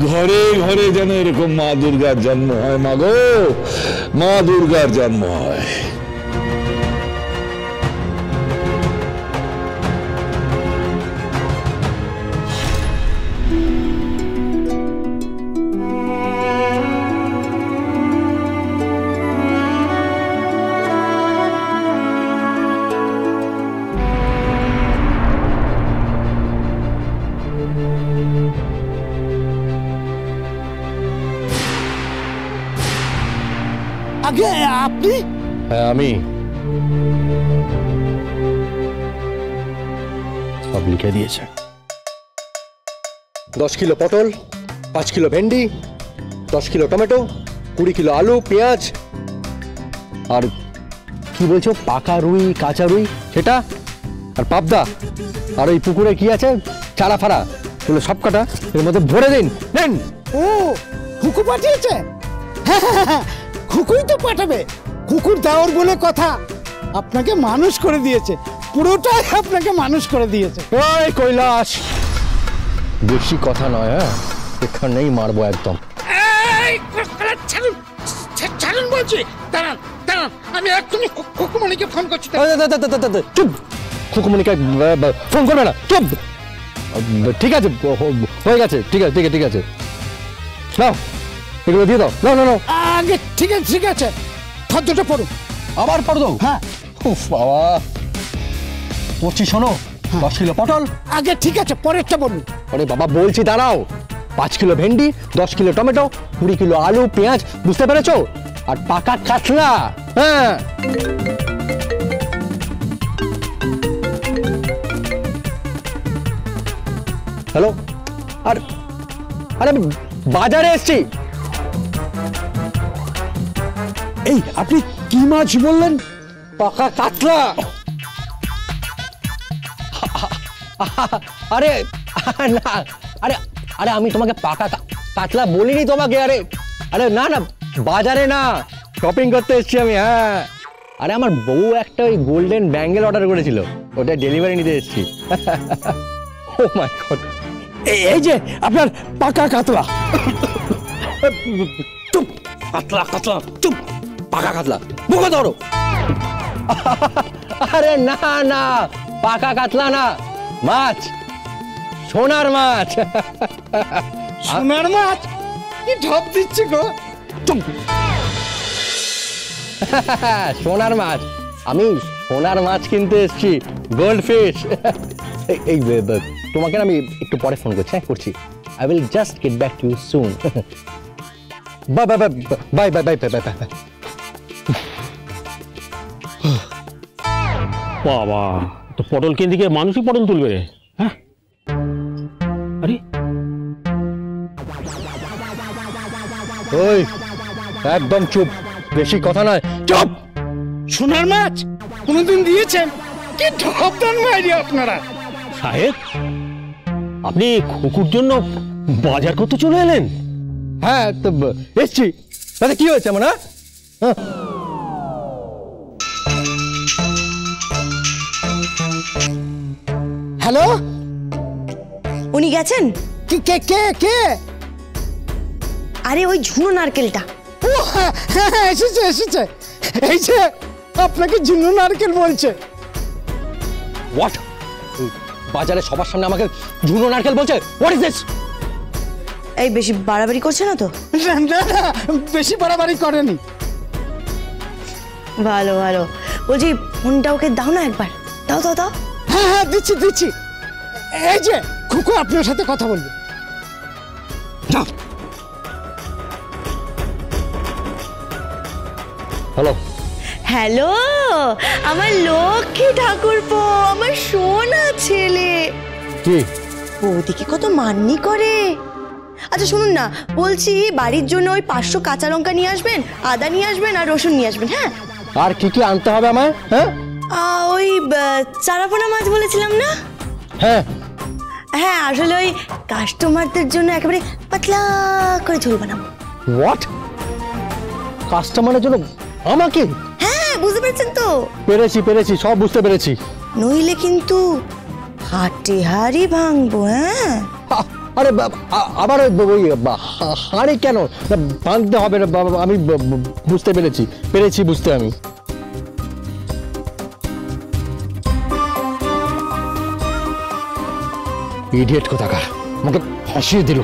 ঘরে ঘরে যেন এরকম মা দুর্গার জন্ম হয়। মা গো, মা দুর্গার জন্ম হয়। আগে আপনি? হ্যাঁ আমি। সব লিখে দিয়েছে। 10 কিলো পটল, 5 কিলো ভেন্ডি, 10 কিলো টমেটো, 20 কিলো আলু, পেঁয়াজ, আর কি বলছো পাকা রুই, কাঁচা রুই সেটা, আর পাবদা, আর ওই পুকুরে কি আছে চারা ফাড়া, এগুলো সব কটা এর মধ্যে ভরে দিন। নেন। ও খুকু পাঠিয়েছে? খুকুই তো পাঠাবে, কুকুর দেওয়ার বলে কথা। আপনাকে মানুষ করে দিয়েছে, পুরোটাই আপনাকে মানুষ করে দিয়েছে। ওই কৈলাস, বেশি কথা নয়, হ্যাঁ এখানেই মারবো একদম। ছাড়ুন বলছি, দাঁড়ান দাঁড়ান, আমি এক্ষুনি খুকুমণিকে ফোন করছি। চুপ, খুকুমণিকে ফোন করবে না, চুপ। ঠিক আছে, হয়ে গেছে, ঠিক আছে ঠিক আছে ঠিক আছে, নাও এগুলো দিয়ে দাও। না না না আগে ঠিক আছে ঠিক আছে, ফর্দটা পড়ুন। আবার পড় দাও? হ্যাঁ। উফ বাবা, পড়ছি শোনো। 10 কিলো পটল। আগে ঠিক আছে, পরেরটা বলুন। আরে বাবা বলছি দাঁড়াও। 5 কিলো ভেন্ডি, 10 কিলো টমেটো, 20 কিলো আলু, পেঁয়াজ, বুঝতে পেরেছো? আর পাকা কাতলা। হ্যাঁ হ্যালো, আর আরে আমি বাজারে এসছি। এই আপনি কি মাছ বললেন? পাকা কাতলা। আরে না, আরে আরে আমি তোমাকে পাকা কাতলা বলিনি তোমাকে। আরে আরে না না, বাজারে না, শপিং করতে এসেছি আমি। হ্যাঁ, আরে আমার বউ একটা ওই গোল্ডেন ব্যাঙ্গেল অর্ডার করেছিল, ওটা ডেলিভারি নিতে এসেছি। ও মাই গড, এই যে আপনার পাকা কাতলা। চুপ, কাতলা কাতলা, চুপ, পাকা কাতলা, মুখে ধরো। আরে না না, পাকা কাতলা না, মাছ, সোনার মাছ। সোনার মাছ? কি ঢপ দিচ্ছে গো। সোনার মাছ, আমি সোনার মাছ কিনতে এসেছি, গোল্ড ফিশ। এই তোমাকে আমি একটু পরে ফোন করছি। হ্যাঁ করছি, I will just get back to you soon. Bye bye bye bye bye bye bye bye. বাবা, তো পটল কিনতে গিয়ে মানুষই পটল তুলবে? হ্যাঁ, আরে ওই একদম চুপ, বেশি কথা নয়, চুপ। সোনার মাছ কোনোদিন দিয়েছেন? কি ঢপ দেন মাইরি আপনারা। সাহেব, আপনি খুকুর জন্য বাজার করতে চলে এলেন? হ্যাঁ তো এসছি, তাতে কি হয়েছে আমার? হ্যাঁ হ্যালো, উনি গেছেন? কি কে কে কে? আরে ওই ঝুনো নারকেলটা। ও হ্যাঁ হ্যাঁ, এসেছে এসেছে। এই যে আপনাকে ঝুনো নারকেল বলছে। হোয়াট? বাজারে সবার সামনে আমাকে ঝুনো নারকেল বলছে? What is this? এই বেশি বাড়াবাড়ি করছে না তো? না না, বেশি বাড়াবাড়ি করেনি। ভালো ভালো, বলছি ফোনটা ওকে দাও না একবার, দাও দাও দাও। হ্যাঁ হ্যাঁ, দিচ্ছি দিচ্ছি। এই যে খুকু আপনার সাথে কথা বলবে। হ্যালো হ্যালো, আমার লক্ষ্মী ঠাকুরপো, আমার সোনা ছেলে। কি বৌদিকে কত মান্নি করে। আচ্ছা শুনুন না, বলছি বাড়ির জন্য ওই 500 কাঁচা লঙ্কা নিয়ে আসবেন, আদা নিয়ে আসবেন, আর রসুন নিয়ে আসবেন। হ্যাঁ, আর কি কি আনতে হবে আমায়? হ্যাঁ ওই চারাপোনা মাছ বলেছিলাম না? হ্যাঁ হ্যাঁ, আসলে ওই কাস্টমারদের জন্য একেবারে পাতলা করে ঝোল বানাবো। হোয়াট? কাস্টমারের জন্য আমাকে? হ্যাঁ, বুঝতে পেরেছেন তো? পেরেছি পেরেছি, সব বুঝতে পেরেছি। নইলে কিন্তু হাটে হাড়ি ভাঙবো। হ্যাঁ, আরে আবার ওই হাঁড়ি কেন ভাঙতে হবে না? আমি বুঝতে পেরেছি বুঝতে আমি। ইডিয়েট কোথাকার, আমাকে ফাঁসিয়ে দিল।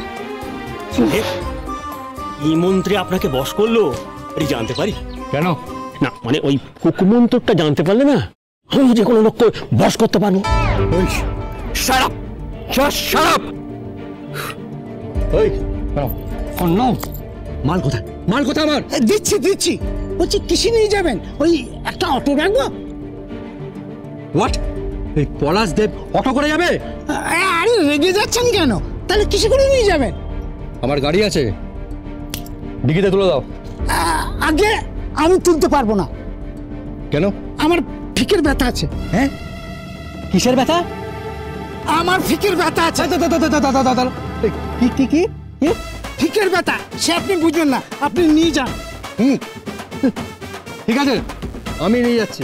এই মন্ত্রী আপনাকে বশ করলো, এটি জানতে পারি? কেন? না মানে ওই হুকুমন্ত্রটা জানতে পারলে না আমি যে কোনো লোককে বশ করতে পারবো। Shut up shut up. মাল কোথায়? মাল কোথায় আমার? দিচ্ছি বলছি কিসে নিয়ে যাবেন? ওই একটা অটো রাখবো। হোয়াট? এই পলাশ দেব অটো করে যাবে? আরে রেগে যাচ্ছেন কেন? তাহলে কিসে করে নিয়ে যাবেন? আমার গাড়ি আছে, ডিকিতে তুলে দাও। আগে আমি তুলতে পারবো না। কেন? আমার ফিকের ব্যথা আছে। হ্যাঁ, কিসের ব্যথা? আমার ফিকের ব্যথা আছে। কি ফিকের ব্যথা, সে আপনি বুঝবেন না, আপনি নিয়ে যান। ঠিক আছে, আমি নিয়ে যাচ্ছি।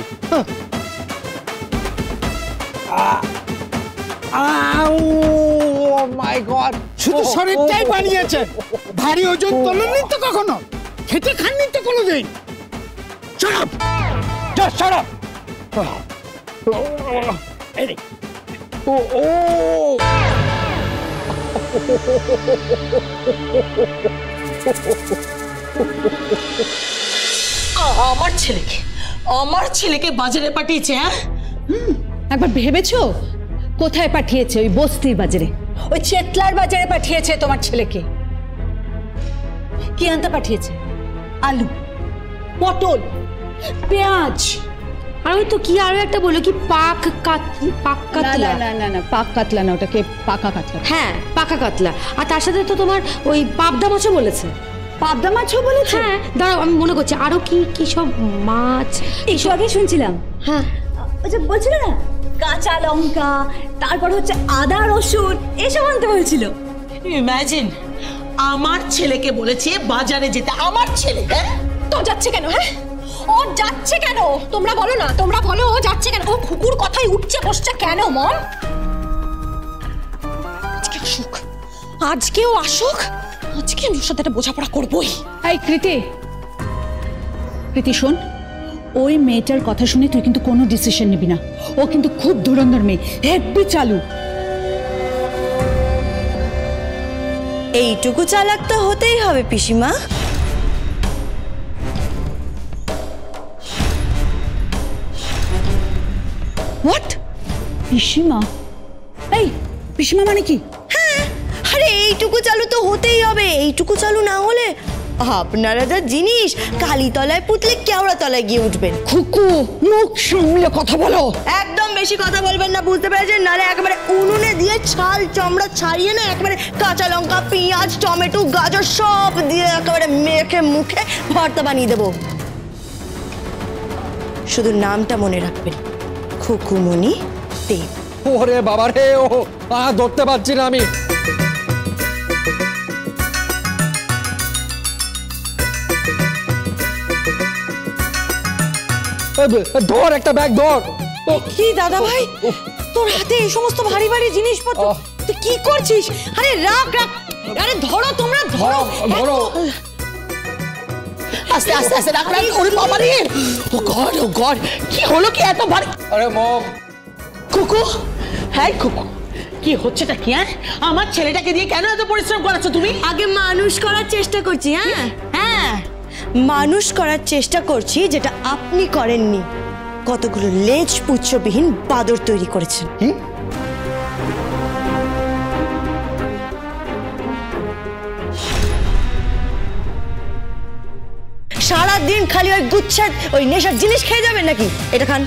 মাই গড, শুধু শরীরটাই বানিয়েছেন, ভারী ওজন তোলেননি তো কখনো, খেটে খাননি তো কোনোদিন। Shut up shut up. আমার ছেলেকে বাজারে পাঠিয়েছে। হ্যাঁ, একবার ভেবেছো কোথায় পাঠিয়েছে? ওই বস্তির বাজারে, ওই চেতলার বাজারে পাঠিয়েছে তোমার ছেলেকে। কি আনতে পাঠিয়েছে? আলু, পটল, পেঁয়াজ, আর ওই তো কি আরো একটা বললো কি পাক কাতলা। না পাক কাতলা না, ওটাকে পাকা কাতলা। হ্যাঁ পাকা কাতলা। আর তার সাথে তো তোমার ওই পাবদা মাছও বলেছে। পাবদা মাছও বলেছে? হ্যাঁ দাঁড়াও আমি মনে করছি আরো কি সব মাছ একটু আগে শুনছিলাম। হ্যাঁ ওই যে বলছিল না কাঁচা লঙ্কা, তারপর হচ্ছে আদা রসুন, এসব আনতে বলছিল। ইমাজিন, আমার ছেলেকে বলেছে বাজারে যেতে। আমার ছেলে তো যাচ্ছে কেন? হ্যাঁ, ও যাচ্ছে কেন? তোমরা বলো না, তোমরা বলো ও যাচ্ছে কেন? ও কুকুর কথাই উঠছে বসছে কেন? মম, আজকে আসুক, আজকেও আসুক, আজকে আমি ওর সাথে একটা বোঝাপড়া করবোই। এই কৃতি শোন, ওই মেয়েটার কথা শুনে তুই কিন্তু কোনো ডিসিশন নিবি না। ও কিন্তু খুব ধুরন্ধর মেয়ে, হেব্বি চালু। এইটুকু চালাক তো হতেই হবে পিসিমা। হোয়াট? পিসিমা? এই পিসিমা মানে কি? হ্যাঁ, আরে এইটুকু চালু তো হতেই হবে। এইটুকু চালু না হলে আপনারা যা জিনিস কালীতলায় পুতলে কেওড়া তলায় গিয়ে উঠবেন। খুকু, মুখ সামলে কথা বলো। একদম বেশি কথা বলবেন না, বুঝতে পেরেছেন? নালে একেবারে উনুনে দিয়ে ছাল চামড়া ছাড়িয়ে না একেবারে কাঁচা লঙ্কা, পেঁয়াজ, টমেটো, গাজর সব দিয়ে একেবারে মেখে মুখে ভর্তা বানিয়ে দেবো। শুধু নামটা মনে রাখবেন, খুকুমণি দেব। ওরে বাবা রে, ও ধরতে পারছি না আমি। ধর একটা ব্যাগ ধর। কি দাদা ভাই, তোর হাতে এই সমস্ত ভারী ভারী জিনিসপত্র, তুই কি করছিস? আরে রাখ। আরে ধরো, তোমরা ধরো। আস্তে আস্তে আস্তে রাখ। ওরে বাবা রে, ও গড, কি হলো? কি এত ভারী? আরে মম, কুকু, হ্যাঁ কুকু, কি হচ্ছেটা কি? হ্যাঁ, আমার ছেলেটাকে দিয়ে কেন এত পরিশ্রম করাচ্ছ তুমি? আগে মানুষ করার চেষ্টা করছি। হ্যাঁ, মানুষ করার চেষ্টা করছি, যেটা আপনি করেননি। কতগুলো লেজ পুচ্ছবিহীন বাদর তৈরি করেছেন। সারাদিন খালি ওই গুচ্ছাত ওই নেশার জিনিস খেয়ে যাবেন নাকি? এটা খান।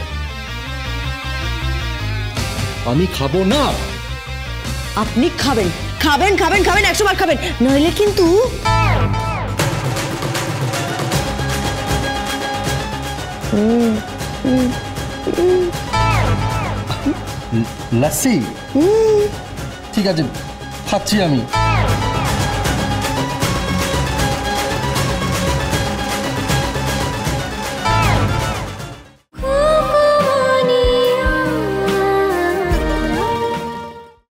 আমি খাবো না। আপনি খাবেন, 100 বার খাবেন, নইলে কিন্তু লস্যি? ঠিক আছে, খাচ্ছি আমি।